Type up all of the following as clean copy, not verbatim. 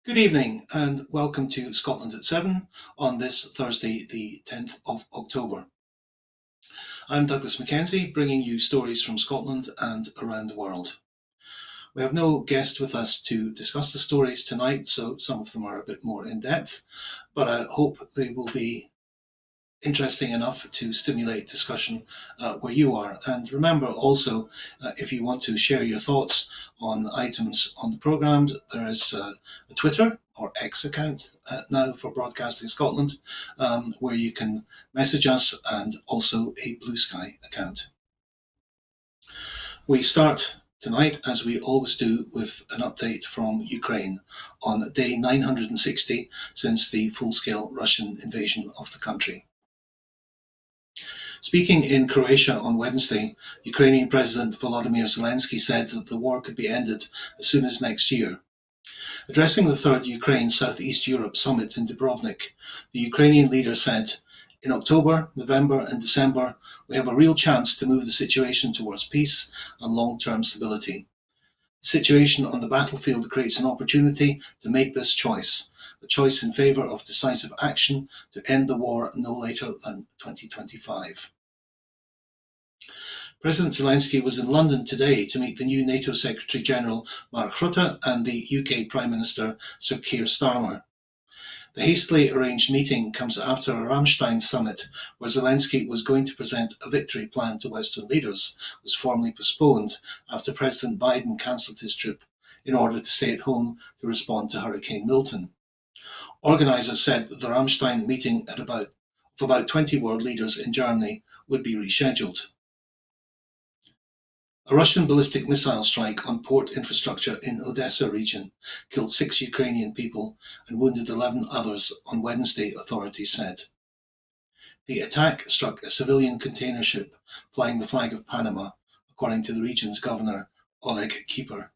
Good evening and welcome to Scotland at 7 on this Thursday, the 10th of October. I'm Douglas MacKenzie, bringing you stories from Scotland and around the world. We have no guest with us to discuss the stories tonight, so some of them are a bit more in depth, but I hope they will be interesting enough to stimulate discussion where you are. And remember also, if you want to share your thoughts on items on the programme, there is a Twitter or X account now for Broadcasting Scotland, where you can message us, and also a Blue Sky account. We start tonight, as we always do, with an update from Ukraine on day 960 since the full-scale Russian invasion of the country. Speaking in Croatia on Wednesday, Ukrainian President Volodymyr Zelensky said that the war could be ended as soon as next year. Addressing the third Ukraine Southeast Europe summit in Dubrovnik, the Ukrainian leader said, "In October, November and December, we have a real chance to move the situation towards peace and long-term stability. The situation on the battlefield creates an opportunity to make this choice, a choice in favour of decisive action to end the war no later than 2025. President Zelensky was in London today to meet the new NATO Secretary-General Mark Rutte and the UK Prime Minister Sir Keir Starmer. The hastily arranged meeting comes after a Ramstein summit where Zelensky was going to present a victory plan to Western leaders was formally postponed after President Biden cancelled his trip in order to stay at home to respond to Hurricane Milton. Organisers said that the Ramstein meeting of about 20 world leaders in Germany would be rescheduled. A Russian ballistic missile strike on port infrastructure in Odessa region killed 6 Ukrainian people and wounded 11 others on Wednesday, authorities said. The attack struck a civilian container ship flying the flag of Panama, according to the region's governor, Oleg Kieper.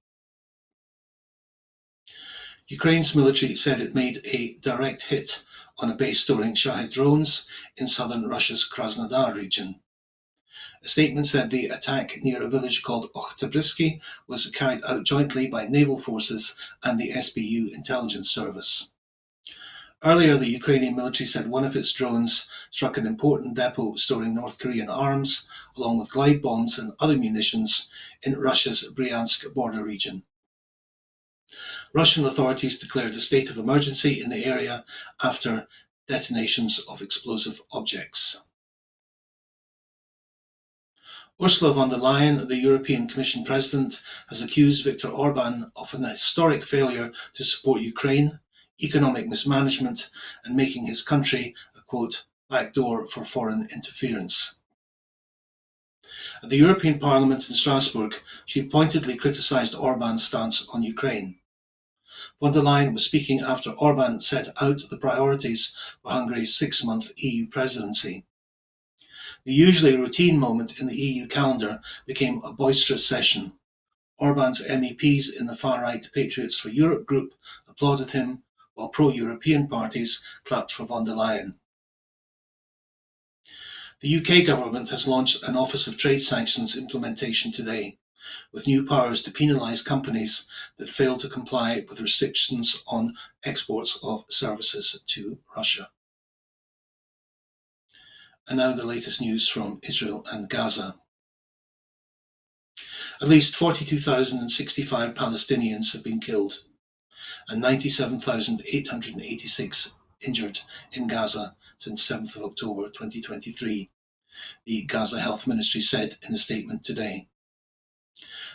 Ukraine's military said it made a direct hit on a base storing Shahed drones in southern Russia's Krasnodar region. A statement said the attack near a village called Oktябrьski was carried out jointly by naval forces and the SBU intelligence service. Earlier, the Ukrainian military said one of its drones struck an important depot storing North Korean arms, along with glide bombs and other munitions in Russia's Bryansk border region. Russian authorities declared a state of emergency in the area after detonations of explosive objects. Ursula von der Leyen, the European Commission President, has accused Viktor Orban of an historic failure to support Ukraine, economic mismanagement, and making his country a, quote, backdoor for foreign interference. At the European Parliament in Strasbourg, she pointedly criticised Orban's stance on Ukraine. Von der Leyen was speaking after Orban set out the priorities for Hungary's 6-month EU presidency. The usually routine moment in the EU calendar became a boisterous session. Orban's MEPs in the far-right Patriots for Europe group applauded him, while pro-European parties clapped for von der Leyen. The UK government has launched an Office of Trade Sanctions implementation today, with new powers to penalise companies that fail to comply with restrictions on exports of services to Russia. And now the latest news from Israel and Gaza. At least 42,065 Palestinians have been killed and 97,886 injured in Gaza since 7th of October 2023, the Gaza Health Ministry said in a statement today.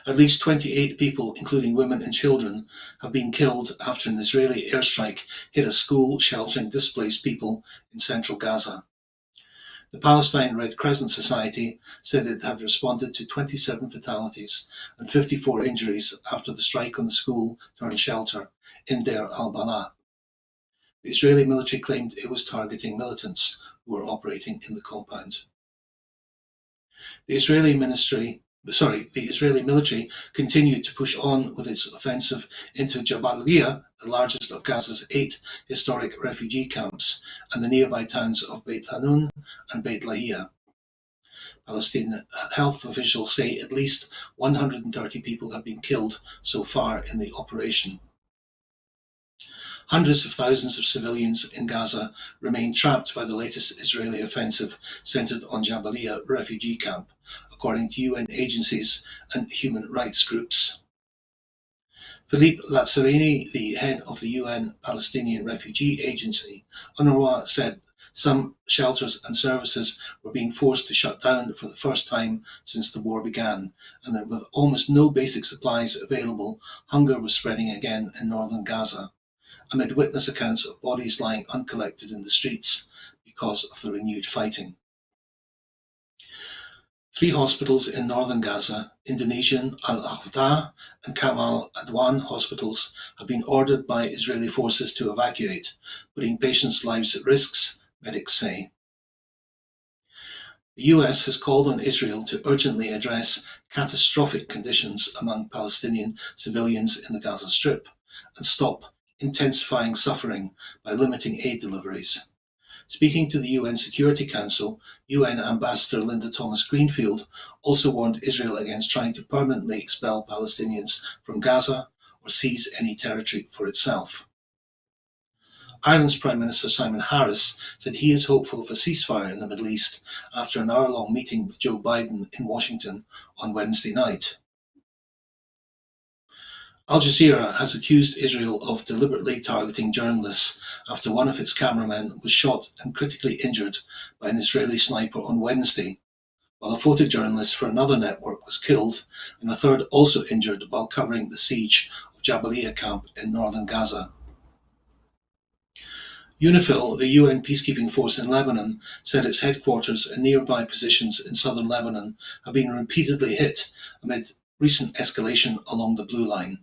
At least 28 people, including women and children, have been killed after an Israeli airstrike hit a school sheltering displaced people in central Gaza. The Palestine Red Crescent Society said it had responded to 27 fatalities and 54 injuries after the strike on the school-turned-shelter in Deir al-Balah. The Israeli military claimed it was targeting militants who were operating in the compound. The Israeli military continued to push on with its offensive into Jabalia, the largest of Gaza's 8 historic refugee camps, and the nearby towns of Beit Hanun and Beit Lahia. Palestinian health officials say at least 130 people have been killed so far in the operation. Hundreds of thousands of civilians in Gaza remain trapped by the latest Israeli offensive centered on Jabalia refugee camp, according to UN agencies and human rights groups. Philippe Lazzarini, the head of the UN Palestinian Refugee Agency, UNRWA, said some shelters and services were being forced to shut down for the first time since the war began, and that with almost no basic supplies available, hunger was spreading again in northern Gaza, amid witness accounts of bodies lying uncollected in the streets because of the renewed fighting. 3 hospitals in northern Gaza, Indonesian Al-Aqda and Kamal Adwan hospitals, have been ordered by Israeli forces to evacuate, putting patients' lives at risk, medics say. The US has called on Israel to urgently address catastrophic conditions among Palestinian civilians in the Gaza Strip and stop intensifying suffering by limiting aid deliveries. Speaking to the UN Security Council, UN Ambassador Linda Thomas-Greenfield also warned Israel against trying to permanently expel Palestinians from Gaza or seize any territory for itself. Ireland's Prime Minister Simon Harris said he is hopeful of a ceasefire in the Middle East after an hour-long meeting with Joe Biden in Washington on Wednesday night. Al Jazeera has accused Israel of deliberately targeting journalists after one of its cameramen was shot and critically injured by an Israeli sniper on Wednesday, while a photojournalist for another network was killed and a third also injured while covering the siege of Jabalia camp in northern Gaza. UNIFIL, the UN peacekeeping force in Lebanon, said its headquarters and nearby positions in southern Lebanon have been repeatedly hit amid recent escalation along the Blue Line.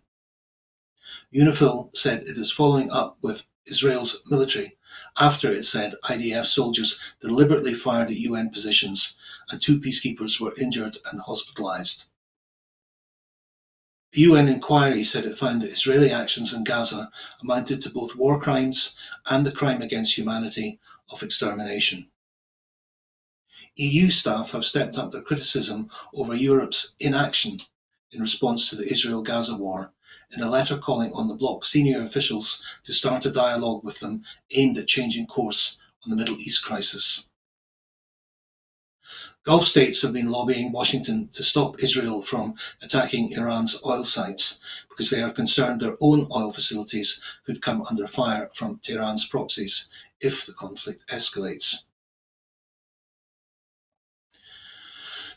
UNIFIL said it is following up with Israel's military after it said IDF soldiers deliberately fired at UN positions and 2 peacekeepers were injured and hospitalized. A UN inquiry said it found that Israeli actions in Gaza amounted to both war crimes and the crime against humanity of extermination. EU staff have stepped up their criticism over Europe's inaction in response to the Israel-Gaza war, in a letter calling on the bloc's senior officials to start a dialogue with them aimed at changing course on the Middle East crisis. Gulf states have been lobbying Washington to stop Israel from attacking Iran's oil sites because they are concerned their own oil facilities could come under fire from Tehran's proxies if the conflict escalates.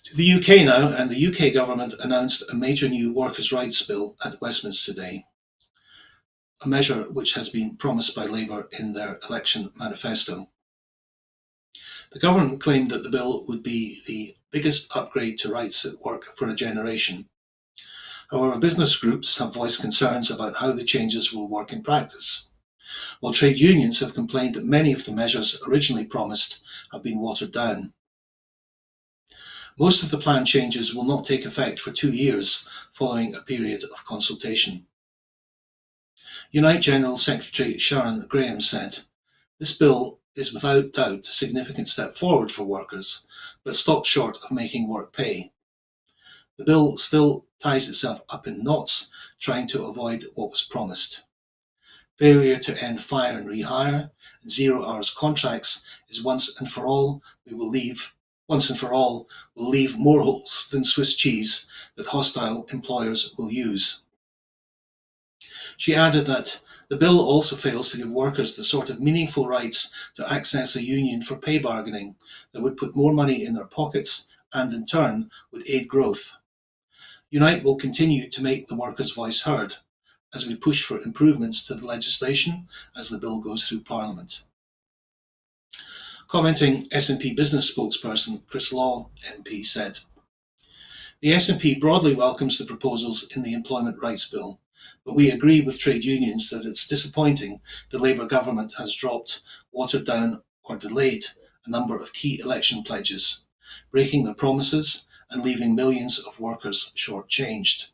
To the UK now, and the UK government announced a major new workers' rights bill at Westminster today, a measure which has been promised by Labour in their election manifesto. The government claimed that the bill would be the biggest upgrade to rights at work for a generation. However, business groups have voiced concerns about how the changes will work in practice, while trade unions have complained that many of the measures originally promised have been watered down. Most of the planned changes will not take effect for 2 years following a period of consultation. Unite General Secretary Sharon Graham said, "This bill is without doubt a significant step forward for workers, but stops short of making work pay. The bill still ties itself up in knots, trying to avoid what was promised. Failure to end fire and rehire and 0 hours contracts is once and for all will leave more holes than Swiss cheese that hostile employers will use." She added that the bill also fails to give workers the sort of meaningful rights to access a union for pay bargaining that would put more money in their pockets and in turn would aid growth. Unite will continue to make the workers' voice heard as we push for improvements to the legislation as the bill goes through Parliament. Commenting, SNP business spokesperson Chris Law MP said, "The SNP broadly welcomes the proposals in the Employment Rights Bill, but we agree with trade unions that it's disappointing the Labour government has dropped, watered down or delayed a number of key election pledges, breaking their promises and leaving millions of workers shortchanged.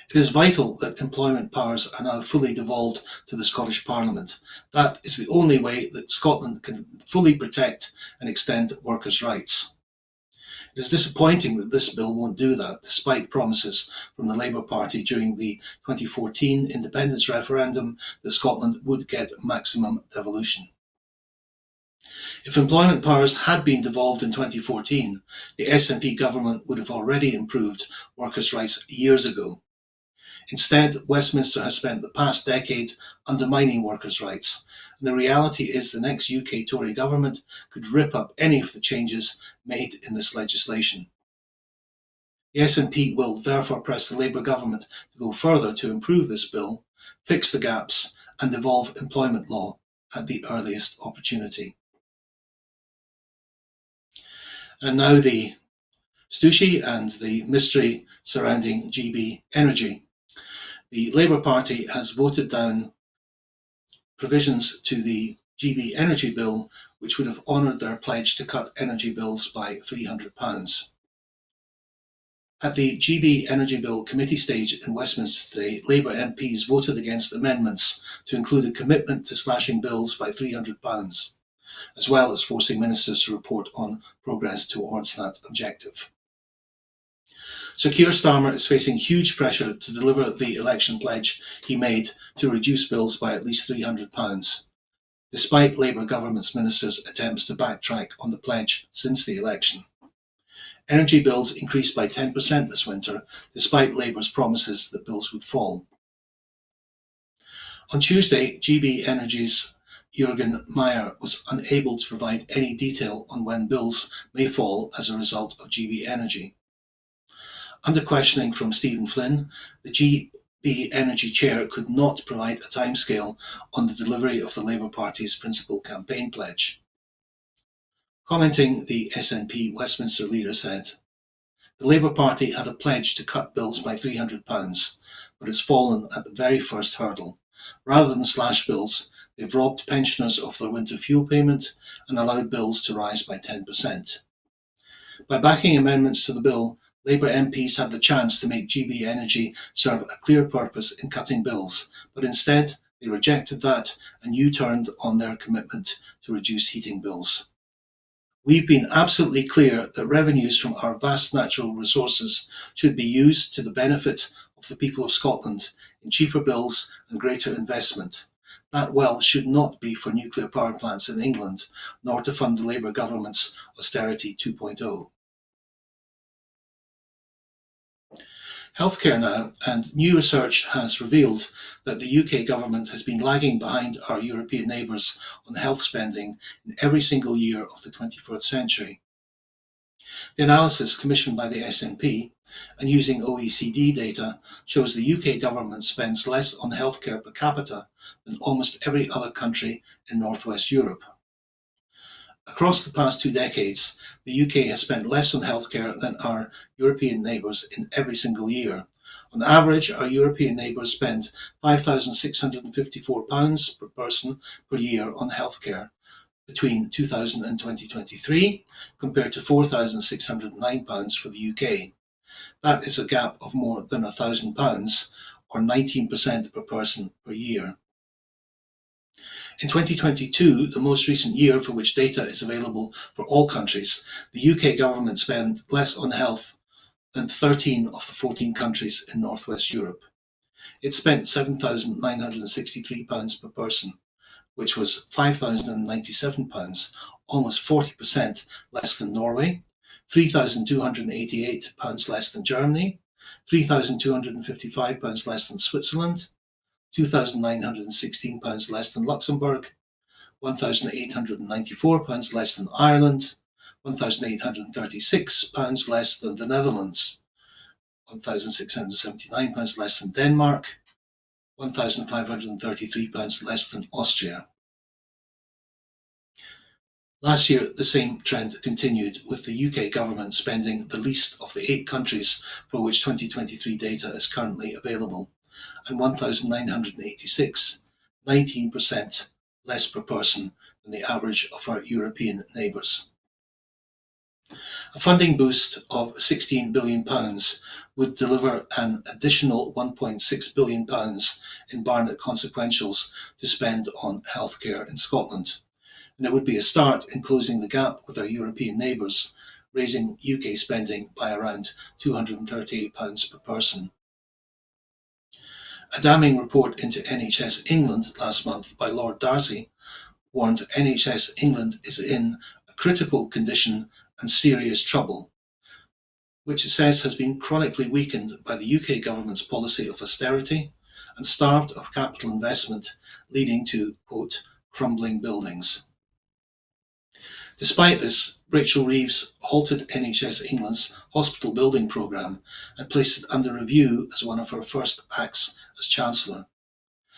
It is vital that employment powers are now fully devolved to the Scottish Parliament. That is the only way that Scotland can fully protect and extend workers' rights. It is disappointing that this bill won't do that, despite promises from the Labour Party during the 2014 independence referendum that Scotland would get maximum devolution. If employment powers had been devolved in 2014, the SNP government would have already improved workers' rights years ago. Instead, Westminster has spent the past decade undermining workers' rights, and the reality is the next UK Tory government could rip up any of the changes made in this legislation. The SNP will therefore press the Labour government to go further to improve this bill, fix the gaps, and devolve employment law at the earliest opportunity. And now the Stussy and the mystery surrounding GB Energy. The Labour Party has voted down provisions to the GB Energy Bill which would have honoured their pledge to cut energy bills by £300. At the GB Energy Bill committee stage in Westminster today, Labour MPs voted against amendments to include a commitment to slashing bills by £300, as well as forcing ministers to report on progress towards that objective. Sir Keir Starmer is facing huge pressure to deliver the election pledge he made to reduce bills by at least £300, despite Labour government's ministers' attempts to backtrack on the pledge since the election. Energy bills increased by 10% this winter, despite Labour's promises that bills would fall. On Tuesday, GB Energy's Jürgen Meyer was unable to provide any detail on when bills may fall as a result of GB Energy. Under questioning from Stephen Flynn, the GB Energy chair could not provide a timescale on the delivery of the Labour Party's principal campaign pledge. Commenting, the SNP Westminster leader said, "The Labour Party had a pledge to cut bills by £300, but it's fallen at the very first hurdle. Rather than slash bills, they've robbed pensioners of their winter fuel payment and allowed bills to rise by 10%. By backing amendments to the bill, Labour MPs have the chance to make GB Energy serve a clear purpose in cutting bills, but instead they rejected that and U-turned on their commitment to reduce heating bills. We've been absolutely clear that revenues from our vast natural resources should be used to the benefit of the people of Scotland in cheaper bills and greater investment. That wealth should not be for nuclear power plants in England, nor to fund the Labour government's Austerity 2.0. Healthcare now, and new research has revealed that the UK government has been lagging behind our European neighbours on health spending in every single year of the 21st century. The analysis commissioned by the SNP and using OECD data shows the UK government spends less on healthcare per capita than almost every other country in Northwest Europe. Across the past 2 decades, the UK has spent less on healthcare than our European neighbours in every single year. On average, our European neighbours spend £5,654 per person per year on healthcare between 2000 and 2023, compared to £4,609 for the UK. That is a gap of more than £1,000, or 19% per person per year. In 2022, the most recent year for which data is available for all countries, the UK government spent less on health than 13 of the 14 countries in Northwest Europe. It spent £7,963 per person, which was £5,097, almost 40% less than Norway, £3,288 less than Germany, £3,255 less than Switzerland, £2,916 less than Luxembourg, £1,894 less than Ireland, £1,836 less than the Netherlands, £1,679 less than Denmark, £1,533 less than Austria. Last year, the same trend continued, with the UK government spending the least of the 8 countries for which 2023 data is currently available, and 1,986, 19% less per person than the average of our European neighbours. A funding boost of £16 billion would deliver an additional £1.6 billion in Barnett consequentials to spend on healthcare in Scotland, and it would be a start in closing the gap with our European neighbours, raising UK spending by around £238 per person. A damning report into NHS England last month by Lord Darcy warned NHS England is in a critical condition and serious trouble, which it says has been chronically weakened by the UK government's policy of austerity and starved of capital investment, leading to, quote, crumbling buildings. Despite this, Rachel Reeves halted NHS England's hospital building programme and placed it under review as one of her first acts as Chancellor.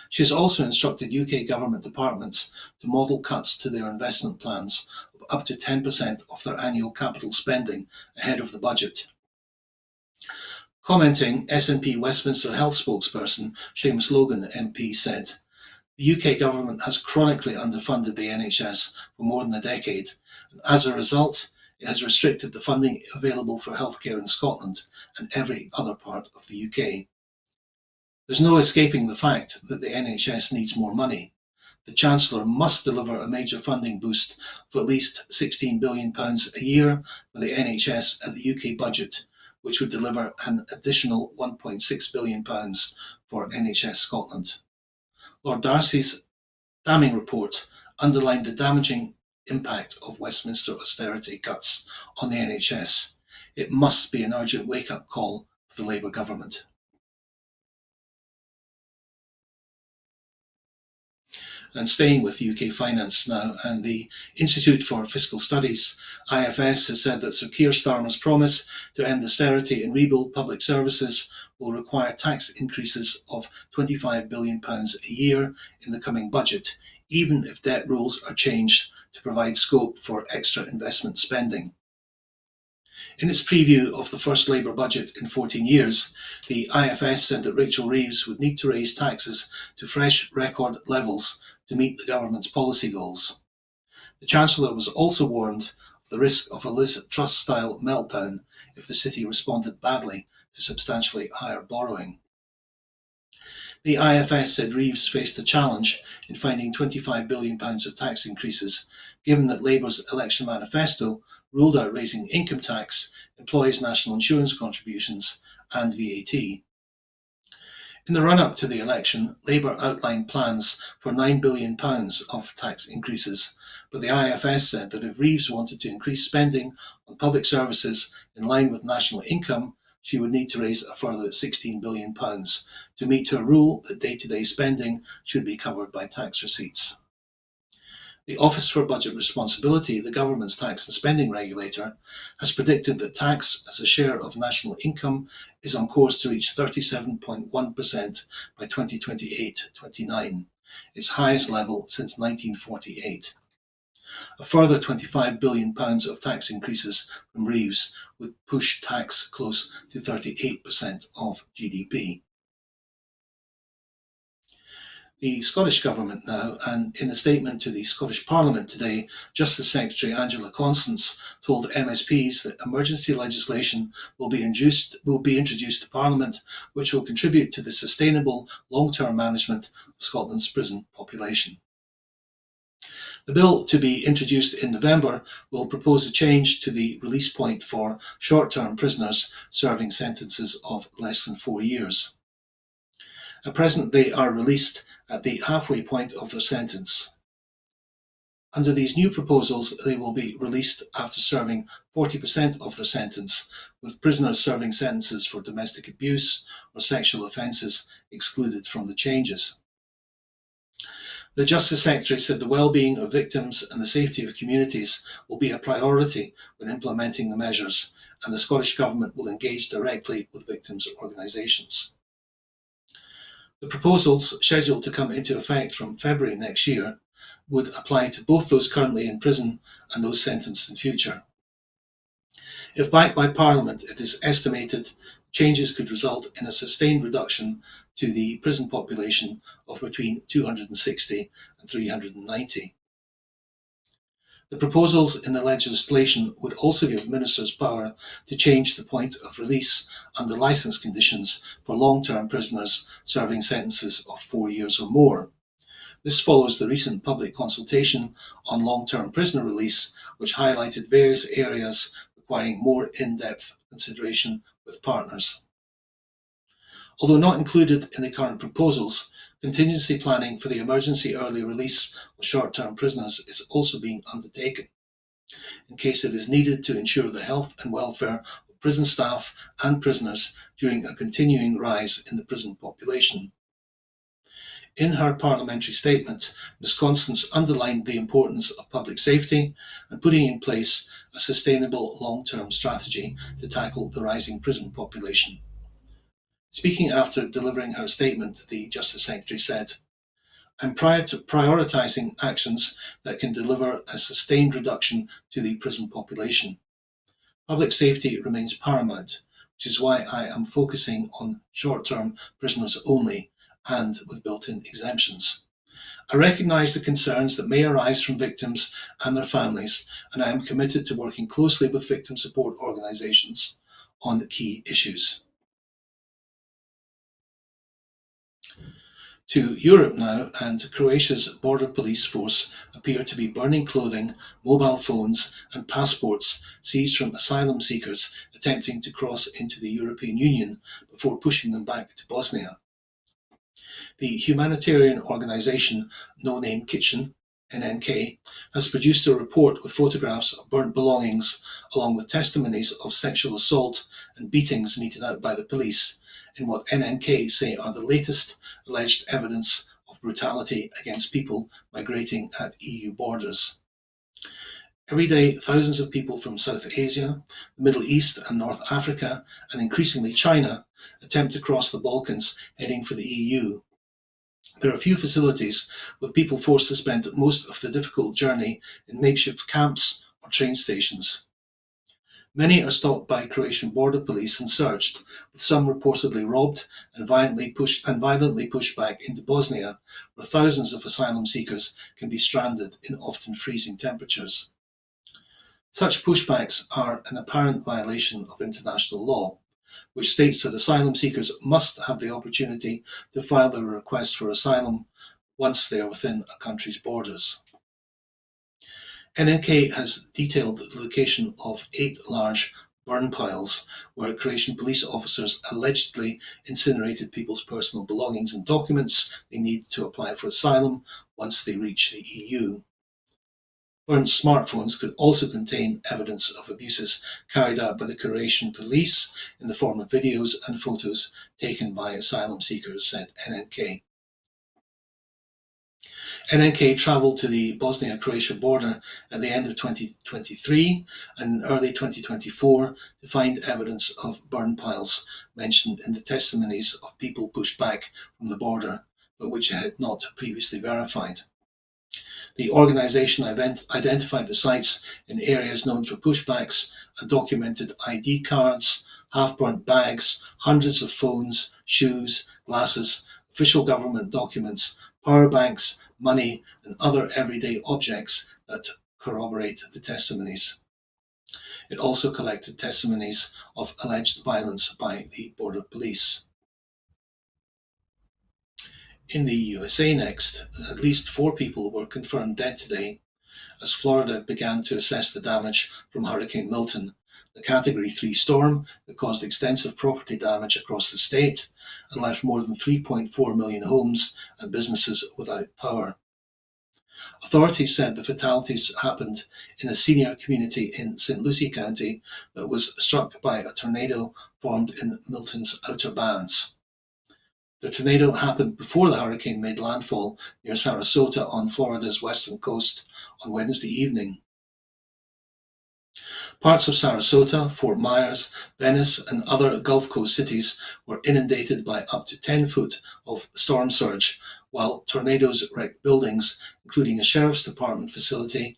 She has also instructed UK government departments to model cuts to their investment plans of up to 10% of their annual capital spending ahead of the budget. Commenting, SNP Westminster Health spokesperson Seamus Logan MP said, "The UK government has chronically underfunded the NHS for more than a decade, and as a result, it has restricted the funding available for healthcare in Scotland and every other part of the UK. There's no escaping the fact that the NHS needs more money. The Chancellor must deliver a major funding boost of at least £16 billion a year for the NHS at the UK budget, which would deliver an additional £1.6 billion for NHS Scotland." Lord Darcy's damning report underlined the damaging impact of Westminster austerity cuts on the NHS. It must be an urgent wake-up call for the Labour government. And staying with UK finance now, and the Institute for Fiscal Studies, IFS, has said that Sir Keir Starmer's promise to end austerity and rebuild public services will require tax increases of £25 billion a year in the coming budget, even if debt rules are changed to provide scope for extra investment spending. In its preview of the first Labour budget in 14 years, the IFS said that Rachel Reeves would need to raise taxes to fresh record levels to meet the government's policy goals. The Chancellor was also warned of the risk of a Liz Truss-style meltdown if the city responded badly to substantially higher borrowing. The IFS said Reeves faced a challenge in finding £25 billion of tax increases, given that Labour's election manifesto ruled out raising income tax, employees' national insurance contributions and VAT. In the run-up to the election, Labour outlined plans for £9 billion of tax increases, but the IFS said that if Reeves wanted to increase spending on public services in line with national income, she would need to raise a further £16 billion to meet her rule that day-to-day spending should be covered by tax receipts. The Office for Budget Responsibility, the government's tax and spending regulator, has predicted that tax as a share of national income is on course to reach 37.1% by 2028-29, its highest level since 1948. A further £25 billion of tax increases from Reeves would push tax close to 38% of GDP. The Scottish Government now, and in a statement to the Scottish Parliament today, Justice Secretary Angela Constance told MSPs that emergency legislation will be introduced to Parliament, which will contribute to the sustainable long-term management of Scotland's prison population. The bill, to be introduced in November, will propose a change to the release point for short-term prisoners serving sentences of less than 4 years. At present, they are released at the halfway point of their sentence. Under these new proposals, they will be released after serving 40% of their sentence, with prisoners serving sentences for domestic abuse or sexual offences excluded from the changes. The Justice Secretary said the well-being of victims and the safety of communities will be a priority when implementing the measures, and the Scottish Government will engage directly with victims' organisations. The proposals, scheduled to come into effect from February next year, would apply to both those currently in prison and those sentenced in future. If backed by Parliament, it is estimated changes could result in a sustained reduction to the prison population of between 260 and 390. The proposals in the legislation would also give ministers power to change the point of release under licence conditions for long-term prisoners serving sentences of 4 years or more. This follows the recent public consultation on long-term prisoner release, which highlighted various areas requiring more in-depth consideration with partners. Although not included in the current proposals, contingency planning for the emergency early release of short-term prisoners is also being undertaken, in case it is needed to ensure the health and welfare of prison staff and prisoners during a continuing rise in the prison population. In her parliamentary statement, Ms Constance underlined the importance of public safety and putting in place a sustainable long-term strategy to tackle the rising prison population. Speaking after delivering her statement, the Justice Secretary said, "I'm prioritising actions that can deliver a sustained reduction to the prison population. Public safety remains paramount, which is why I am focusing on short-term prisoners only and with built-in exemptions. I recognise the concerns that may arise from victims and their families, and I am committed to working closely with victim support organisations on key issues." To Europe now, and Croatia's border police force appear to be burning clothing, mobile phones and passports seized from asylum seekers attempting to cross into the European Union before pushing them back to Bosnia. The humanitarian organisation No Name Kitchen, NNK, has produced a report with photographs of burnt belongings along with testimonies of sexual assault and beatings meted out by the police in what NNK say are the latest alleged evidence of brutality against people migrating at EU borders. Every day, thousands of people from South Asia, the Middle East and North Africa, and increasingly China, attempt to cross the Balkans heading for the EU. There are few facilities, with people forced to spend most of the difficult journey in makeshift camps or train stations. Many are stopped by Croatian border police and searched, with some reportedly robbed and violently pushed back into Bosnia, where thousands of asylum seekers can be stranded in often freezing temperatures. Such pushbacks are an apparent violation of international law, which states that asylum seekers must have the opportunity to file their request for asylum once they are within a country's borders. NNK has detailed the location of 8 large burn piles where Croatian police officers allegedly incinerated people's personal belongings and documents they need to apply for asylum once they reach the EU. Burned smartphones could also contain evidence of abuses carried out by the Croatian police in the form of videos and photos taken by asylum seekers, said NNK. NNK travelled to the Bosnia-Croatia border at the end of 2023 and early 2024 to find evidence of burn piles mentioned in the testimonies of people pushed back from the border, but which it had not previously verified. The organisation identified the sites in areas known for pushbacks and documented ID cards, half-burnt bags, hundreds of phones, shoes, glasses, official government documents, power banks, money and other everyday objects that corroborate the testimonies. It also collected testimonies of alleged violence by the border police. In the USA next, at least 4 people were confirmed dead today as Florida began to assess the damage from Hurricane Milton, the Category 3 storm that caused extensive property damage across the state and left more than 3.4 million homes and businesses without power. Authorities said the fatalities happened in a senior community in St. Lucie County that was struck by a tornado formed in Milton's outer bands. The tornado happened before the hurricane made landfall near Sarasota on Florida's western coast on Wednesday evening. Parts of Sarasota, Fort Myers, Venice and other Gulf Coast cities were inundated by up to 10 foot of storm surge, while tornadoes wrecked buildings, including a sheriff's department facility,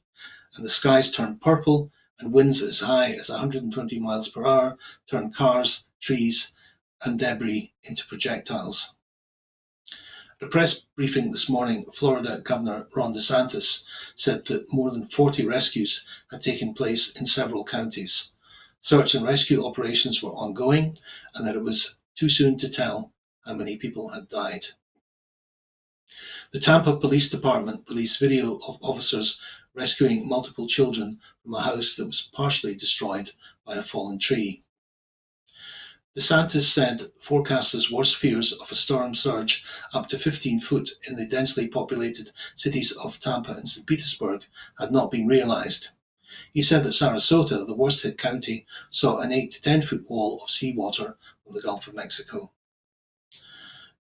and the skies turned purple and winds as high as 120 miles per hour turned cars, trees and debris into projectiles. At a press briefing this morning, Florida Governor Ron DeSantis said that more than 40 rescues had taken place in several counties. Search and rescue operations were ongoing and that it was too soon to tell how many people had died. The Tampa Police Department released video of officers rescuing multiple children from a house that was partially destroyed by a fallen tree. DeSantis said forecasters' worst fears of a storm surge up to 15 foot in the densely populated cities of Tampa and St. Petersburg had not been realized. He said that Sarasota, the worst hit county, saw an 8 to 10 foot wall of seawater from the Gulf of Mexico.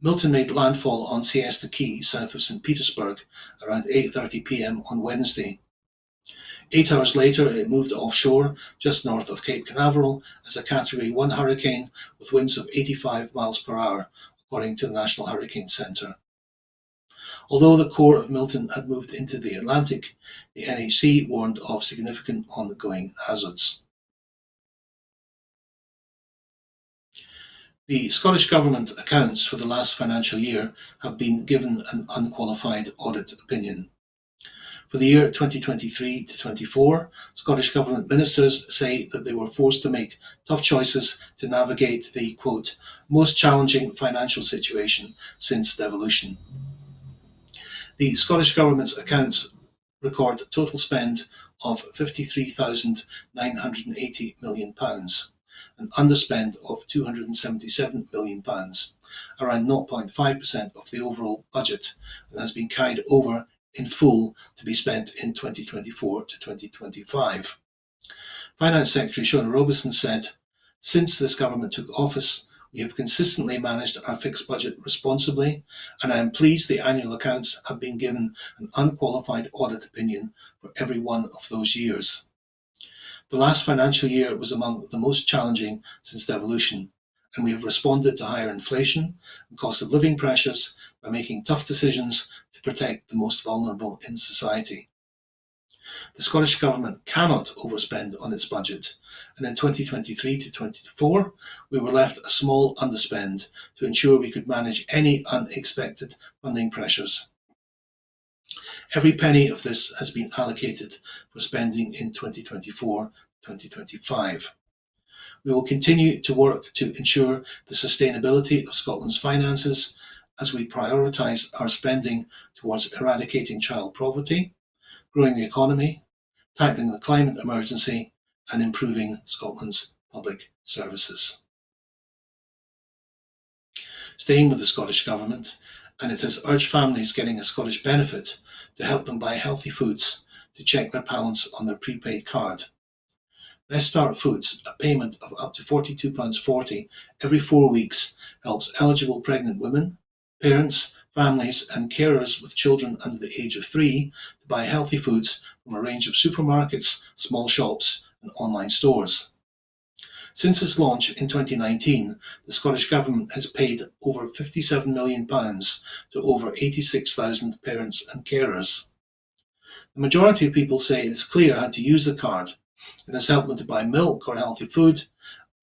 Milton made landfall on Siesta Key, south of St. Petersburg, around 8:30 p.m. on Wednesday. 8 hours later, it moved offshore, just north of Cape Canaveral, as a Category 1 hurricane with winds of 85 miles per hour, according to the National Hurricane Center. Although the core of Milton had moved into the Atlantic, the NHC warned of significant ongoing hazards. The Scottish Government accounts for the last financial year have been given an unqualified audit opinion. For the year 2023 to 24, Scottish Government ministers say that they were forced to make tough choices to navigate the, quote, most challenging financial situation since devolution. The Scottish Government's accounts record a total spend of £53,980 million, an underspend of £277 million, around 0.5% of the overall budget, and has been carried over in full to be spent in 2024 to 2025. Finance Secretary Shona Robeson said, since this government took office, we have consistently managed our fixed budget responsibly, and I am pleased the annual accounts have been given an unqualified audit opinion for every one of those years. The last financial year was among the most challenging since devolution, and we have responded to higher inflation and cost of living pressures by making tough decisions to protect the most vulnerable in society. The Scottish Government cannot overspend on its budget, and in 2023 to 24, we were left a small underspend to ensure we could manage any unexpected funding pressures. Every penny of this has been allocated for spending in 2024-2025. We will continue to work to ensure the sustainability of Scotland's finances as we prioritise our spending towards eradicating child poverty, growing the economy, tackling the climate emergency, and improving Scotland's public services. Staying with the Scottish Government, and it has urged families getting a Scottish benefit to help them buy healthy foods to check their balance on their prepaid card. Best Start Foods, a payment of up to £42.40 every 4 weeks, helps eligible pregnant women, parents, families and carers with children under the age of 3 to buy healthy foods from a range of supermarkets, small shops and online stores. Since its launch in 2019, the Scottish Government has paid over £57 million to over 86,000 parents and carers. The majority of people say it is clear how to use the card. It has helped them to buy milk or healthy food,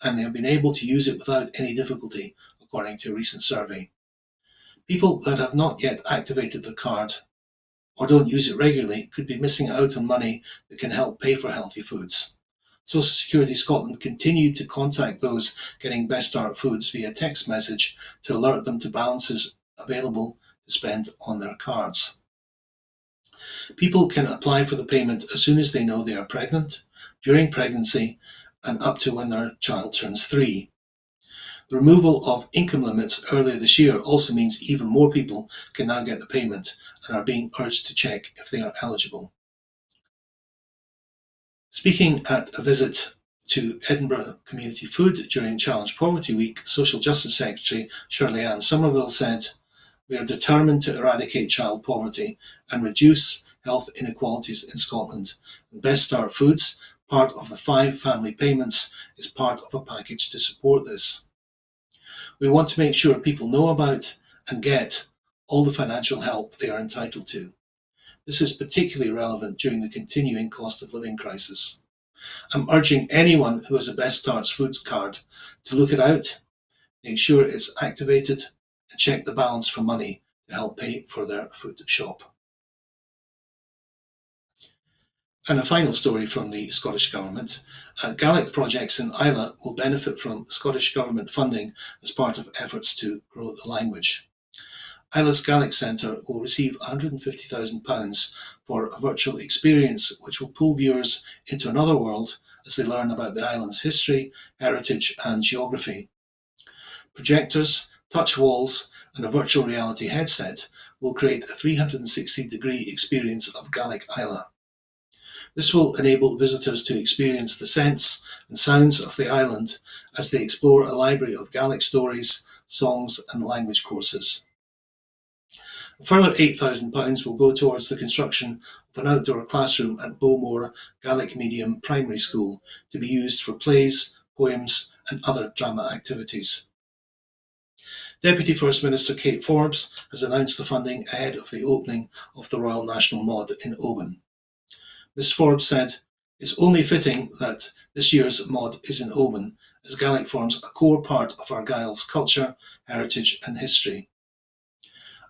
and they have been able to use it without any difficulty, according to a recent survey. People that have not yet activated the card or don't use it regularly could be missing out on money that can help pay for healthy foods. Social Security Scotland continued to contact those getting Best Start Foods via text message to alert them to balances available to spend on their cards. People can apply for the payment as soon as they know they are pregnant, during pregnancy, and up to when their child turns 3. The removal of income limits earlier this year also means even more people can now get the payment and are being urged to check if they are eligible. Speaking at a visit to Edinburgh Community Food during Challenge Poverty Week, Social Justice Secretary Shirley-Ann Somerville said, "We are determined to eradicate child poverty and reduce health inequalities in Scotland, and Best Start Foods, part of the 5 family payments, is part of a package to support this. We want to make sure people know about and get all the financial help they are entitled to. This is particularly relevant during the continuing cost of living crisis. I'm urging anyone who has a Best Starts Foods card to look it out, make sure it's activated, and check the balance for money to help pay for their food shop." And a final story from the Scottish Government. Gaelic projects in Islay will benefit from Scottish Government funding as part of efforts to grow the language. Isla's Gaelic Centre will receive £150,000 for a virtual experience which will pull viewers into another world as they learn about the island's history, heritage and geography. Projectors, touch walls and a virtual reality headset will create a 360-degree experience of Gaelic Isla. This will enable visitors to experience the scents and sounds of the island as they explore a library of Gaelic stories, songs and language courses. A further £8,000 will go towards the construction of an outdoor classroom at Bowmore Gaelic Medium Primary School to be used for plays, poems and other drama activities. Deputy First Minister Kate Forbes has announced the funding ahead of the opening of the Royal National Mod in Oban. Ms Forbes said, "It's only fitting that this year's Mod is in Oban, as Gaelic forms a core part of Argyll's culture, heritage and history.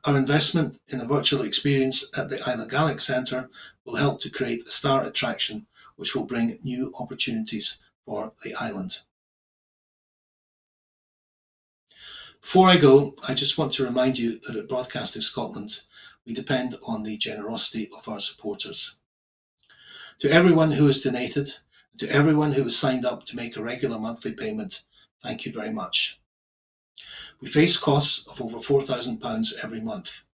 Our investment in a virtual experience at the Isla Gaelic Centre will help to create a star attraction which will bring new opportunities for the island." Before I go, I just want to remind you that at Broadcasting Scotland, we depend on the generosity of our supporters. To everyone who has donated, and to everyone who has signed up to make a regular monthly payment, thank you very much. We face costs of over £4,000 every month,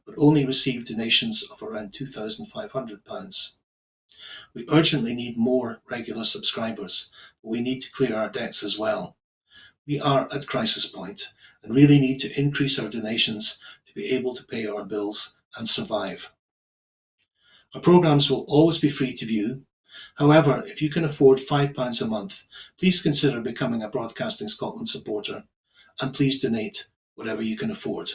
but only receive donations of around £2,500. We urgently need more regular subscribers, but we need to clear our debts as well. We are at crisis point and really need to increase our donations to be able to pay our bills and survive. Our programmes will always be free to view. However, if you can afford £5 a month, please consider becoming a Broadcasting Scotland supporter, and please donate whatever you can afford.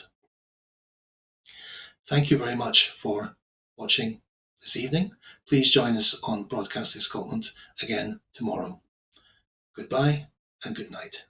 Thank you very much for watching this evening. Please join us on Broadcasting Scotland again tomorrow. Goodbye and good night.